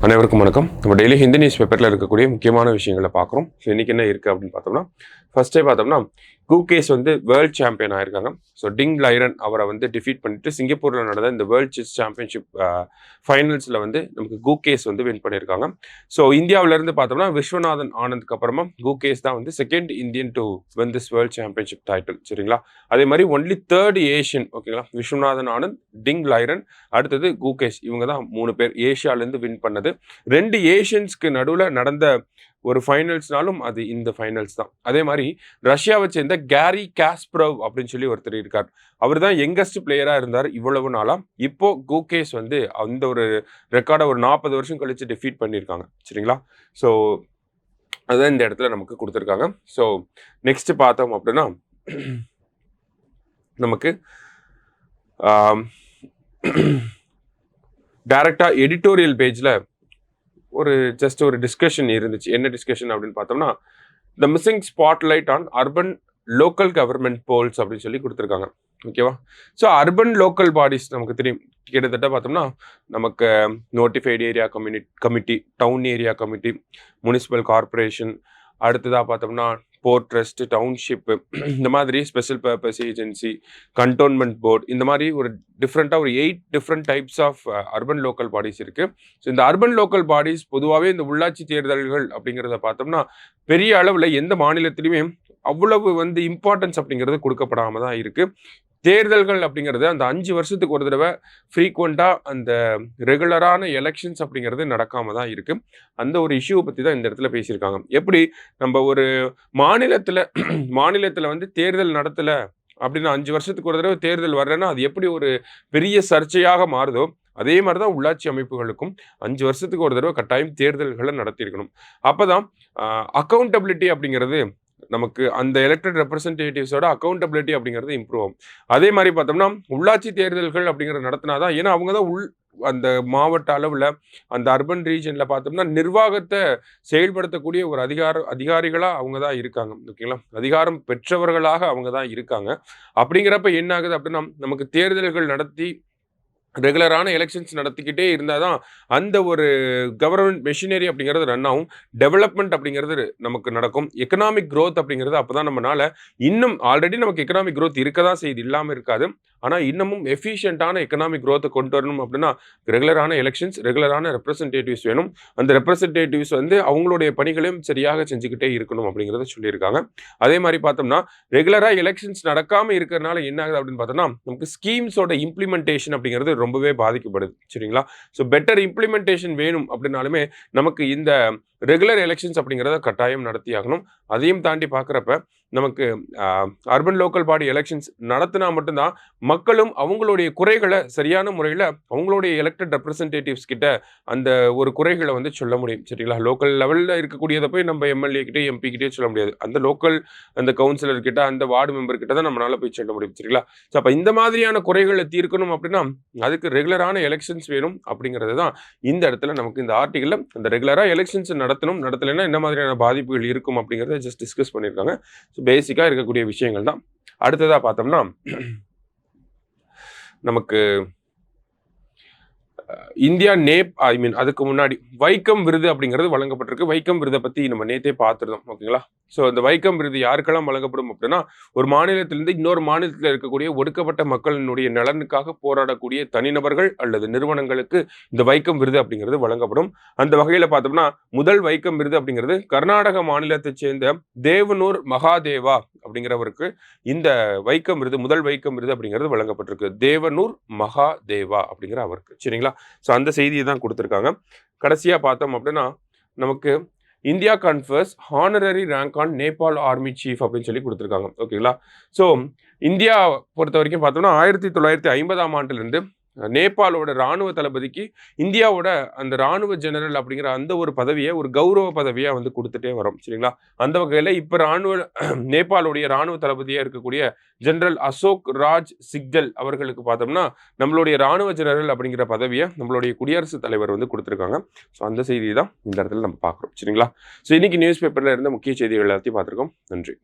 அனைவருக்கும் வணக்கம். நம்ம டெய்லி ஹிந்தி நியூஸ் பேப்பரில் இருக்கக்கூடிய முக்கியமான விஷயங்களை பார்க்குறோம். ஸோ இன்றைக்கி என்ன இருக்குது அப்படின்னு பார்த்தோம்னா, ஃபர்ஸ்ட்டே பார்த்தோம்னா கூகேஸ் வந்து வேர்ல்ட் சாம்பியன் ஆயிருக்காங்க. ஸோ டிங் லைரன் அவரை வந்து டிஃபீட் பண்ணிட்டு சிங்கப்பூரில் நடந்த இந்த வேர்ல்ட் செஸ் சாம்பியன்ஷிப் ஃபைனல்ஸில் வந்து நமக்கு கூகேஸ் வந்து வின் பண்ணியிருக்காங்க. ஸோ இந்தியாவிலேருந்து பார்த்தோம்னா விஸ்வநாதன் ஆனந்த்க்கு அப்புறமா கூகேஸ் தான் வந்து second Indian to win this world championship title. சரிங்களா? அதே மாதிரி ஒன்லி தேர்ட் ஏஷியன். ஓகேங்களா? விஸ்வநாதன் ஆனந்த், டிங் லைரன், அடுத்தது கூகேஷ். இவங்க தான் 3 பேர் ஏஷியாவிலேருந்து வின் பண்ணது. 2 ஏஷியன்ஸ்க்கு நடுவில் நடந்த ஒரு ஃபைனல்ஸ்னாலும் அது இந்த ஃபைனல்ஸ் தான். அதே மாதிரி ரஷ்யாவை சேர்ந்த கேரி காஸ்பரோவ் அப்படின்னு சொல்லி ஒருத்தர் இருக்கார். அவர் தான் யங்கஸ்ட் பிளேயராக இருந்தார் இவ்வளவு நாளாக. இப்போ கூகேஸ் வந்து அந்த ஒரு ரெக்கார்டை ஒரு 40 வருஷம் கழிச்சு டிஃபீட் பண்ணியிருக்காங்க. சரிங்களா? ஸோ அதுதான் இந்த இடத்துல நமக்கு கொடுத்துருக்காங்க. ஸோ நெக்ஸ்ட் பார்த்தோம் அப்படின்னா நமக்கு டைரக்டாக எடிட்டோரியல் பேஜில் ஜஸ்ட் ஒரு டிஸ்கஷன் இருந்துச்சு. என்ன டிஸ்கஷன் அப்படின்னு பார்த்தோம்னா, the missing spotlight on urban local government polls அப்படின்னு சொல்லி கொடுத்துருக்காங்க. ஓகேவா? ஸோ அர்பன் லோக்கல் பாடிஸ் நமக்கு தெரியும். கிட்டத்தட்ட பார்த்தோம்னா நமக்கு notified area committee, town area committee, municipal corporation, அடுத்ததாக பார்த்தோம்னா போர்ட் ட்ரஸ்ட், டவுன்ஷிப்பு, இந்த மாதிரி special purpose agency, cantonment board, இந்த மாதிரி ஒரு டிஃப்ரெண்ட்டாக ஒரு 8 different types of urban local bodies இருக்குது. ஸோ இந்த அர்பன் லோக்கல் பாடிஸ் பொதுவாகவே இந்த உள்ளாட்சி தேர்தல்கள் அப்படிங்கிறத பார்த்தோம்னா பெரிய அளவில் எந்த மாநிலத்திலையுமே அவ்வளவு வந்து இம்பார்ட்டன்ஸ் அப்படிங்கிறது கொடுக்கப்படாமல் தான் இருக்குது. தேர்தல்கள் அப்படிங்கிறது அந்த 5 வருஷத்துக்கு ஒரு தடவை ஃப்ரீக்வெண்ட்டாக அந்த ரெகுலரான எலெக்ஷன்ஸ் அப்படிங்கிறது நடக்காம தான் இருக்கு. அந்த ஒரு இஷ்யூவை பற்றி தான் இந்த இடத்துல பேசியிருக்காங்க. எப்படி நம்ம ஒரு மாநிலத்தில் வந்து தேர்தல் நடத்தலை அப்படின்னு 5 வருஷத்துக்கு ஒரு தடவை தேர்தல் வர்றேன்னா அது எப்படி ஒரு பெரிய சர்ச்சையாக மாறுதோ, அதே மாதிரி தான் உள்ளாட்சி அமைப்புகளுக்கும் 5 வருஷத்துக்கு ஒரு தடவை கட்டாயம் தேர்தல்களை நடத்தியிருக்கணும். அப்போ தான் அக்கௌண்டபிலிட்டி அப்படிங்கிறது நமக்கு அந்த எலெக்டட் ரெப்ரசன்டேட்டிவ்ஸோட அக்கௌண்டபிலிட்டி அப்படிங்கிறது இம்ப்ரூவ் ஆகும். அதே மாதிரி பார்த்தோம்னா உள்ளாட்சி தேர்தல்கள் அப்படிங்கிறத நடத்தினாதான், ஏன்னா அவங்க தான் அந்த மாவட்ட அளவில் அந்த அர்பன் ரீஜனில் பார்த்தோம்னா நிர்வாகத்தை செயல்படுத்தக்கூடிய ஒரு அதிகாரிகளாக அவங்க தான் இருக்காங்க. ஓகேங்களா? அதிகாரம் பெற்றவர்களாக அவங்க தான் இருக்காங்க. அப்படிங்கிறப்ப என்ன ஆகுது அப்படின்னா, நமக்கு தேர்தல்கள் நடத்தி ரெகுலரான எலெக்ஷன்ஸ் நடத்திக்கிட்டே இருந்தால் தான் அந்த ஒரு கவர்மெண்ட் மெஷினரி அப்படிங்கிறது ரன் ஆகும். டெவலப்மெண்ட் அப்படிங்கிறது நமக்கு நடக்கும். எக்கனாமிக் க்ரோத் அப்படிங்கிறது அப்போ தான் நம்மளால இன்னும் ஆல்ரெடி நமக்கு எக்கனாமிக் க்ரோத் இருக்க தான் செய்து, இல்லாமல் இருக்காது. ஆனால் இன்னமும் எஃபிஷியண்டான எக்கனாமிக் க்ரோத்தை கொண்டு வரணும் அப்படின்னா ரெகுலரான எலெக்ஷன்ஸ், ரெகுலரான ரெப்ரசன்டேட்டிவ்ஸ் வேணும். அந்த ரெப்ரசன்டேட்டிவ்ஸ் வந்து அவங்களுடைய பணிகளையும் சரியாக செஞ்சுக்கிட்டே இருக்கணும் அப்படிங்கிறத சொல்லியிருக்காங்க. அதே மாதிரி பார்த்தோம்னா ரெகுலராக எலெக்ஷன்ஸ் நடக்காமல் இருக்கிறதுனால என்ன ஆகுது அப்படின்னு பார்த்தோம்னா நமக்கு ஸ்கீம்ஸோட இம்ப்ளிமெண்டேஷன் அப்படிங்கிறது ரொம்பவே பாதிக்கப்படுது. சரிங்களா? ஸோ பெட்டர் இம்ப்ளிமெண்டேஷன் வேணும் அப்படின்னாலுமே நமக்கு இந்த ரெகுலர் எலெக்ஷன்ஸ் அப்படிங்கிறத கட்டாயம் நடத்தி ஆகணும். அதையும் தாண்டி பார்க்குறப்ப நமக்கு அர்பன் லோக்கல் பாடி எலெக்ஷன்ஸ் நடத்தினா மட்டும்தான் மக்களும் அவங்களுடைய குறைகளை சரியான முறையில் அவங்களுடைய எலெக்டட் ரெப்ரசன்டேட்டிவ்ஸ் கிட்ட அந்த ஒரு குறைகளை வந்து சொல்ல முடியும். சரிங்களா? லோக்கல் லெவலில் இருக்கக்கூடியதை போய் நம்ம எம்எல்ஏ கிட்டே எம்பி கிட்டே சொல்ல முடியாது. அந்த லோக்கல் அந்த கவுன்சிலர் கிட்ட, அந்த வார்டு மெம்பர் கிட்ட தான் நம்மளால போய் சொல்ல முடியும். சரிங்களா? ஸோ அப்போ இந்த மாதிரியான குறைகளை தீர்க்கணும் அப்படின்னா அதுக்கு ரெகுலரான எலெக்ஷன்ஸ் வேணும் அப்படிங்கிறது தான் இந்த இடத்துல நமக்கு இந்த ஆர்டிகலில் அந்த ரெகுலராக எலெக்ஷன்ஸ் நடத்தலைன்னா என்ன மாதிரியான பாதிப்புகள் இருக்கும் அப்படிங்கிறத ஜஸ்ட் டிஸ்கஸ் பண்ணியிருக்காங்க. ஸோ பேசிக்காக இருக்கக்கூடிய விஷயங்கள் தான். அடுத்ததாக பார்த்தோம்னா நமக்கு இந்தியா அதுக்கு முன்னாடி வைக்கம் விருது அப்படிங்கிறது வழங்கப்பட்டிருக்கு. வைக்கம் விருதை பற்றி நம்ம நேற்றே பார்த்துருந்தோம். ஓகேங்களா? ஸோ இந்த வைக்கம் விருது யாருக்கெல்லாம் வழங்கப்படும் அப்படின்னா, ஒரு மாநிலத்திலிருந்து இன்னொரு மாநிலத்தில் இருக்கக்கூடிய ஒடுக்கப்பட்ட மக்களினுடைய நலனுக்காக போராடக்கூடிய தனிநபர்கள் அல்லது நிறுவனங்களுக்கு இந்த வைக்கம் விருது அப்படிங்கிறது வழங்கப்படும். அந்த வகையில் பார்த்தோம்னா முதல் வைக்கம் விருது அப்படிங்கிறது கர்நாடக மாநிலத்தை சேர்ந்த தேவனூர் மகாதேவா அப்படிங்கிறவருக்கு இந்த வைக்கம் விருது, முதல் வைக்கம் விருது அப்படிங்கிறது வழங்கப்பட்டிருக்கு. தேவனூர் மகாதேவா அப்படிங்கிற அவருக்கு. சரிங்களா? ஸோ அந்த செய்தியை தான் கொடுத்துருக்காங்க. கடைசியாக பார்த்தோம் அப்படின்னா நமக்கு India confuse honorary rank on Nepal army chief அப்படின்னு சொல்லி கொடுத்துருக்காங்க. ஓகேங்களா? ஸோ இந்தியா பொறுத்த வரைக்கும் பார்த்தோம்னா 1950ஆம் ஆண்டிலிருந்து நேபாளோட இராணுவ தளபதிக்கு இந்தியாவோட அந்த இராணுவ ஜெனரல் அப்படிங்கிற அந்த ஒரு பதவியை ஒரு கௌரவ பதவியாக வந்து கொடுத்துட்டே வரும். சரிங்களா? அந்த வகையில் இப்போ நேபாளுடைய இராணுவ தளபதியாக இருக்கக்கூடிய ஜெனரல் அசோக் ராஜ் சிக்டல் அவர்களுக்கு பார்த்தோம்னா நம்மளுடைய இராணுவ ஜெனரல் அப்படிங்கிற பதவியை நம்மளுடைய குடியரசுத் தலைவர் வந்து கொடுத்துருக்காங்க. ஸோ அந்த செய்தி தான் இந்த இடத்துல நம்ம பார்க்குறோம். சரிங்களா? ஸோ இன்னைக்கு நியூஸ் பேப்பரில் இருந்த முக்கிய செய்திகள் எல்லாத்தையும் பார்த்துருக்கோம். நன்றி.